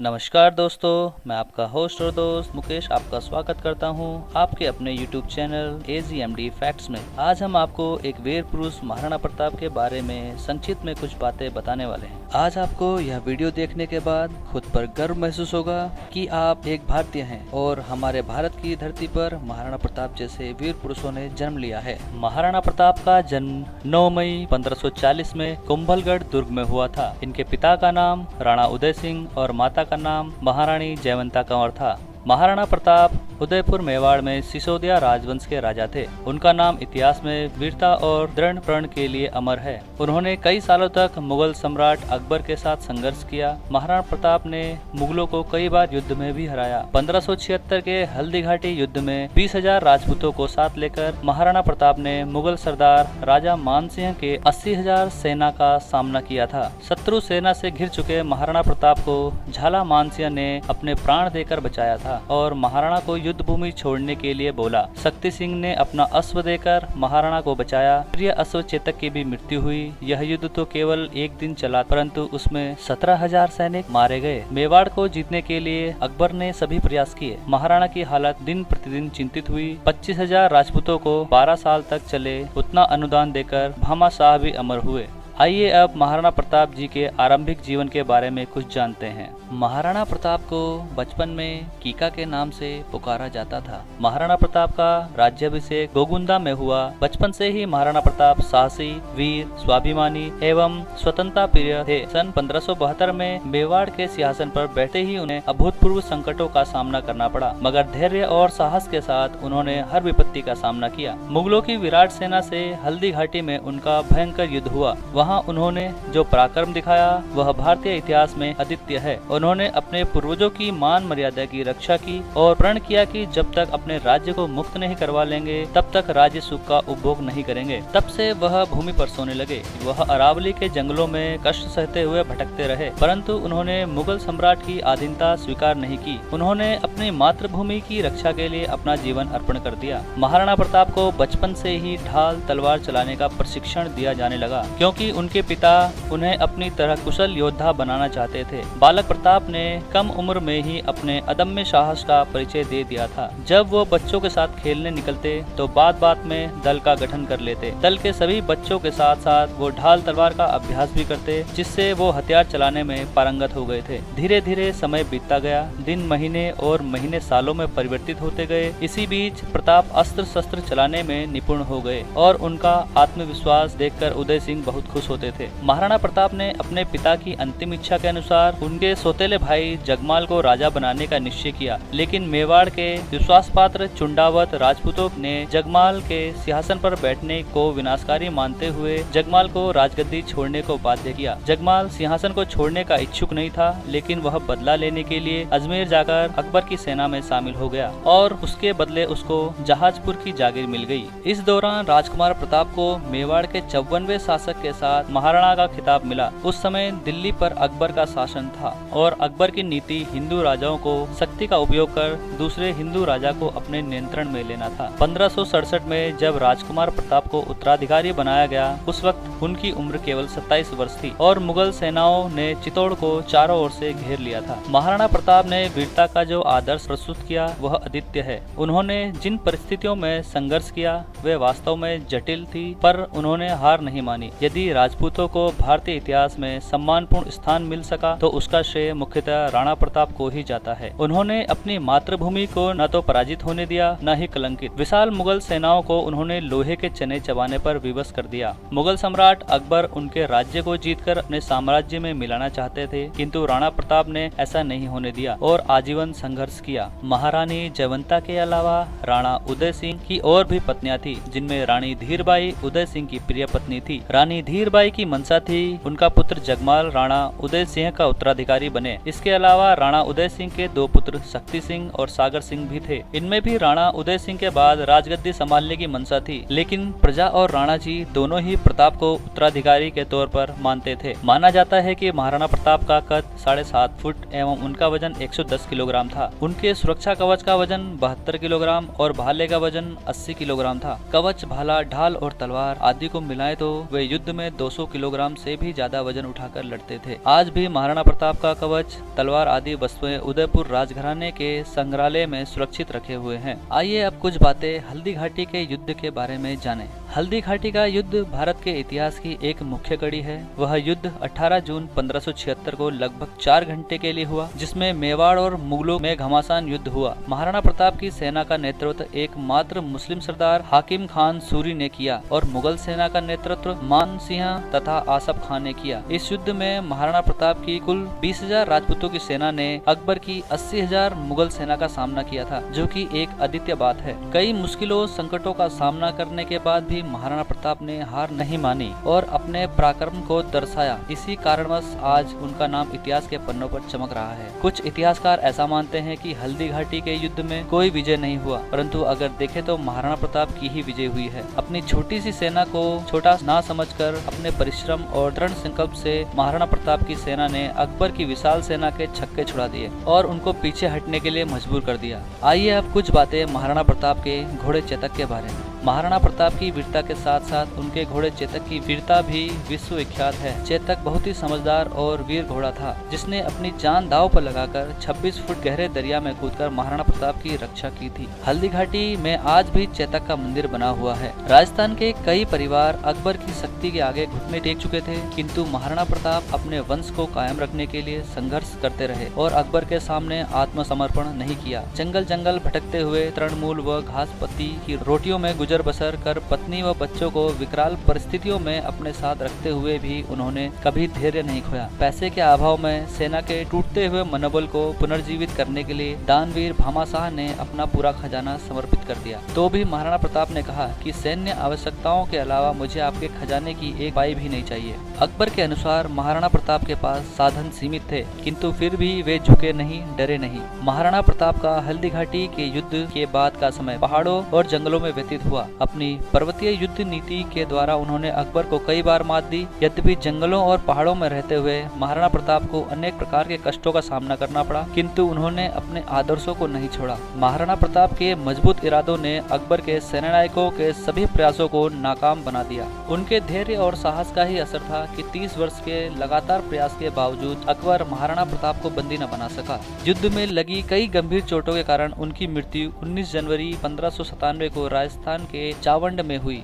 नमस्कार दोस्तों, मैं आपका होस्ट और दोस्त मुकेश आपका स्वागत करता हूं आपके अपने YouTube चैनल AGMD फैक्ट्स में। आज हम आपको एक वीर पुरुष महाराणा प्रताप के बारे में संक्षिप्त में कुछ बातें बताने वाले हैं। आज आपको यह वीडियो देखने के बाद खुद पर गर्व महसूस होगा कि आप एक भारतीय हैं और हमारे भारत की धरती पर महाराणा प्रताप जैसे वीर पुरुषों ने जन्म लिया है। महाराणा प्रताप का जन्म 9 मई 1540 में कुंभलगढ़ दुर्ग में हुआ था। इनके पिता का नाम राणा उदय सिंह और माता का नाम महारानी जयवंता कंवर था। महाराणा प्रताप उदयपुर मेवाड़ में सिसोदिया राजवंश के राजा थे। उनका नाम इतिहास में वीरता और दृढ़ प्रण के लिए अमर है। उन्होंने कई सालों तक मुगल सम्राट अकबर के साथ संघर्ष किया। महाराणा प्रताप ने मुगलों को कई बार युद्ध में भी हराया। 1576 के हल्दी घाटी युद्ध में 20,000 राजपूतों को साथ लेकर महाराणा प्रताप ने मुगल सरदार राजा मानसिंह के 80,000 सेना का सामना किया था। शत्रु सेना से घिर चुके महाराणा प्रताप को झाला मानसिंह ने अपने प्राण देकर बचाया था और महाराणा को युद्ध भूमि छोड़ने के लिए बोला। शक्ति सिंह ने अपना अश्व देकर महाराणा को बचाया। प्रिय अश्व चेतक की भी मृत्यु हुई। यह युद्ध तो केवल एक दिन चला, परंतु उसमें 17,000 सैनिक मारे गए। मेवाड़ को जीतने के लिए अकबर ने सभी प्रयास किए। महाराणा की हालत दिन प्रतिदिन चिंतित हुई। 25,000 राजपूतों को 12 साल तक चले उतना अनुदान देकर भामा शाह भी अमर हुए। आइए अब महाराणा प्रताप जी के आरंभिक जीवन के बारे में कुछ जानते हैं। महाराणा प्रताप को बचपन में कीका के नाम से पुकारा जाता था। महाराणा प्रताप का राज्याभिषेक गोगुंदा में हुआ। बचपन से ही महाराणा प्रताप साहसी, वीर, स्वाभिमानी एवं स्वतंत्रता प्रिय थे। सन 1572 में मेवाड़ के सिंहासन पर बैठते ही उन्हें अभूतपूर्व संकटों का सामना करना पड़ा, मगर धैर्य और साहस के साथ उन्होंने हर विपत्ति का सामना किया। मुगलों की विराट सेना से हल्दी घाटी में उनका भयंकर युद्ध हुआ। वहाँ उन्होंने जो पराक्रम दिखाया वह भारतीय इतिहास में अद्वितीय है। उन्होंने अपने पूर्वजों की मान मर्यादा की रक्षा की और प्रण किया कि जब तक अपने राज्य को मुक्त नहीं करवा लेंगे तब तक राज्य सुख का उपभोग नहीं करेंगे। तब से वह भूमि पर सोने लगे। वह अरावली के जंगलों में कष्ट सहते हुए भटकते रहे, परंतु उन्होंने मुगल सम्राट की अधीनता स्वीकार नहीं की। उन्होंने अपनी मातृभूमि की रक्षा के लिए अपना जीवन अर्पण कर दिया। महाराणा प्रताप को बचपन से ही ढाल तलवार चलाने का प्रशिक्षण दिया जाने लगा, क्योंकि उनके पिता उन्हें अपनी तरह कुशल योद्धा बनाना चाहते थे। बालक प्रताप ने कम उम्र में ही अपने अदम्य साहस का परिचय दे दिया था। जब वो बच्चों के साथ खेलने निकलते तो बात बात में दल का गठन कर लेते। दल के सभी बच्चों के साथ साथ वो ढाल तलवार का अभ्यास भी करते, जिससे वो हथियार चलाने में पारंगत हो गए थे। धीरे धीरे समय बीतता गया। दिन महीने और महीने सालों में परिवर्तित होते गए। इसी बीच प्रताप अस्त्र शस्त्र चलाने में निपुण हो गए और उनका आत्मविश्वास देखकर उदय सिंह बहुत खुश होते थे। महाराणा प्रताप ने अपने पिता की अंतिम इच्छा के अनुसार उनके सौतेले भाई जगमाल को राजा बनाने का निश्चय किया, लेकिन मेवाड़ के विश्वास पात्र चुंडावत राजपूतों ने जगमाल के सिंहासन पर बैठने को विनाशकारी मानते हुए जगमाल को राजगद्दी छोड़ने को बाध्य किया। जगमाल सिंहासन को छोड़ने का इच्छुक नहीं था, लेकिन वह बदला लेने के लिए अजमेर जाकर अकबर की सेना में शामिल हो गया और उसके बदले उसको जहाजपुर की जागीर मिल गई। इस दौरान राजकुमार प्रताप को मेवाड़ के 54वें शासक के साथ महाराणा का खिताब मिला। उस समय दिल्ली पर अकबर का शासन था और अकबर की नीति हिंदू राजाओं को शक्ति का उपयोग कर दूसरे हिंदू राजा को अपने नियंत्रण में लेना था। 1567 में जब राजकुमार प्रताप को उत्तराधिकारी बनाया गया, उस वक्त उनकी उम्र केवल 27 वर्ष थी और मुगल सेनाओं ने चित्तौड़ को चारों ओर से घेर लिया था। महाराणा प्रताप ने वीरता का जो आदर्श प्रस्तुत किया वह अद्वितीय है। उन्होंने जिन परिस्थितियों में संघर्ष किया वे वास्तव में जटिल थी, पर उन्होंने हार नहीं मानी। यदि राजपूतों को भारतीय इतिहास में सम्मानपूर्ण स्थान मिल सका तो उसका श्रेय मुख्यतः राणा प्रताप को ही जाता है। उन्होंने अपनी मातृभूमि को न तो पराजित होने दिया न ही कलंकित। विशाल मुगल सेनाओं को उन्होंने लोहे के चने चबाने पर विवश कर दिया। मुगल सम्राट अकबर उनके राज्य को जीतकर अपने साम्राज्य में मिलाना चाहते थे, किंतु राणा प्रताप ने ऐसा नहीं होने दिया और आजीवन संघर्ष किया। महारानी जयवंता के अलावा राणा उदय सिंह की और भी पत्नियां थी, जिनमें रानी धीरबाई उदय सिंह की प्रिय पत्नी थी। रानी धीरबाई की मंशा थी उनका पुत्र जगमाल राणा उदय सिंह का उत्तराधिकारी बने। इसके अलावा राणा उदय सिंह के 2 पुत्र शक्ति सिंह और सागर सिंह भी थे। इनमें भी राणा उदय सिंह के बाद राजगद्दी संभालने की मंशा थी, लेकिन प्रजा और राणा जी दोनों ही प्रताप को उत्तराधिकारी के तौर पर मानते थे। माना जाता है कि महाराणा प्रताप का कद 7.5 फुट एवं उनका वजन 110 किलोग्राम था। उनके सुरक्षा कवच का वजन 72 किलोग्राम और भाले का वजन 80 किलोग्राम था। कवच, भाला, ढाल और तलवार आदि को मिलाएं तो वे युद्ध में 200 किलोग्राम से भी ज्यादा वजन उठाकर लड़ते थे। आज भी महाराणा प्रताप का कवच, तलवार आदि वस्तुएं उदयपुर राजघराने के संग्रहालय में सुरक्षित रखे हुए हैं। आइए अब कुछ बातें हल्दी घाटी के युद्ध के बारे में जानें। हल्दी घाटी का युद्ध भारत के इतिहास की एक मुख्य कड़ी है। वह युद्ध 18 जून 1576 को लगभग 4 घंटे के लिए हुआ, जिसमें मेवाड़ और मुगलों में घमासान युद्ध हुआ। महाराणा प्रताप की सेना का नेतृत्व एकमात्र मुस्लिम सरदार हाकिम खान सूरी ने किया और मुगल सेना का नेतृत्व मान सिंह तथा आसफ खान ने किया। इस युद्ध में महाराणा प्रताप की कुल 20,000 राजपूतों की सेना ने अकबर की 80,000 मुगल सेना का सामना किया था, जो कि एक अद्वितीय बात है। कई मुश्किलों संकटों का सामना करने के बाद भी महाराणा प्रताप ने हार नहीं मानी और अपने पराक्रम को दर्शाया। इसी कारणवश आज उनका नाम इतिहास के पन्नों पर चमक रहा है। कुछ इतिहासकार ऐसा मानते हैं कि हल्दी घाटी के युद्ध में कोई विजय नहीं हुआ, परंतु अगर देखें तो महाराणा प्रताप की ही विजय हुई है। अपनी छोटी सी सेना को छोटा ना समझकर अपने परिश्रम और दृढ़ संकल्प से महाराणा प्रताप की सेना ने अकबर की विशाल सेना के छक्के छुड़ा दिए और उनको पीछे हटने के लिए मजबूर कर दिया। आइए अब कुछ बातें महाराणा प्रताप के घोड़े चेतक के बारे में। महाराणा प्रताप की वीरता के साथ साथ उनके घोड़े चेतक की वीरता भी विश्व विख्यात है। चेतक बहुत ही समझदार और वीर घोड़ा था, जिसने अपनी जान दांव पर लगाकर 26 फुट गहरे दरिया में कूदकर महाराणा प्रताप की रक्षा की थी। हल्दी घाटी में आज भी चेतक का मंदिर बना हुआ है। राजस्थान के कई परिवार अकबर की शक्ति के आगे घुटने टेक चुके थे, किंतु महाराणा प्रताप अपने वंश को कायम रखने के लिए संघर्ष करते रहे और अकबर के सामने आत्मसमर्पण नहीं किया। जंगल जंगल भटकते हुए तृणमूल व घास पत्ती की रोटियों में गुजर बसर कर पत्नी व बच्चों को विकराल परिस्थितियों में अपने साथ रखते हुए भी उन्होंने कभी धैर्य नहीं खोया। पैसे के अभाव में सेना के टूटते हुए मनोबल को पुनर्जीवित करने के लिए दानवीर भामाशाह ने अपना पूरा खजाना समर्पित कर दिया। तो भी महाराणा प्रताप ने कहा कि सैन्य आवश्यकताओं के अलावा मुझे आपके खजाने की एक पाई भी नहीं चाहिए। अकबर के अनुसार महाराणा प्रताप के पास साधन सीमित थे, किंतु फिर भी वे झुके नहीं, डरे नहीं। महाराणा प्रताप का हल्दी घाटी के युद्ध के बाद का समय पहाड़ों और जंगलों में व्यतीत हुआ। अपनी पर्वतीय युद्ध नीति के द्वारा उन्होंने अकबर को कई बार मात दी। यद्यपि जंगलों और पहाड़ों में रहते हुए महाराणा प्रताप को अनेक प्रकार के कष्टों का सामना करना पड़ा, किंतु उन्होंने अपने आदर्शों को नहीं छोड़ा। महाराणा प्रताप के मजबूत इरादों ने अकबर के सेनानायकों के सभी प्रयासों को नाकाम बना दिया। उनके धैर्य और साहस का ही असर था कि 30 वर्ष के लगातार प्रयास के बावजूद अकबर महाराणा प्रताप को बंदी न बना सका। युद्ध में लगी कई गंभीर चोटों के कारण उनकी मृत्यु 19 जनवरी 1597 को राजस्थान के चावंड में हुई।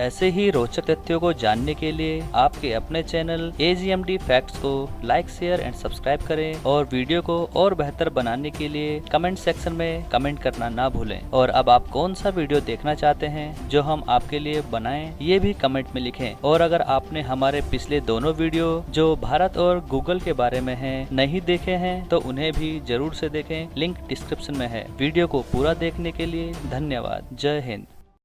ऐसे ही रोचक तथ्यों को जानने के लिए आपके अपने चैनल AGMD फैक्ट्स को लाइक, शेयर एंड सब्सक्राइब करें और वीडियो को और बेहतर बनाने के लिए कमेंट सेक्शन में कमेंट करना ना भूलें। और अब आप कौन सा वीडियो देखना चाहते हैं जो हम आपके लिए बनाएं, ये भी कमेंट में लिखें। और अगर आपने हमारे पिछले दोनों वीडियो जो भारत और गूगल के बारे में हैं नहीं देखे हैं तो उन्हें भी जरूर से देखें, लिंक डिस्क्रिप्शन में है। वीडियो को पूरा देखने के लिए धन्यवाद। जय हिंद।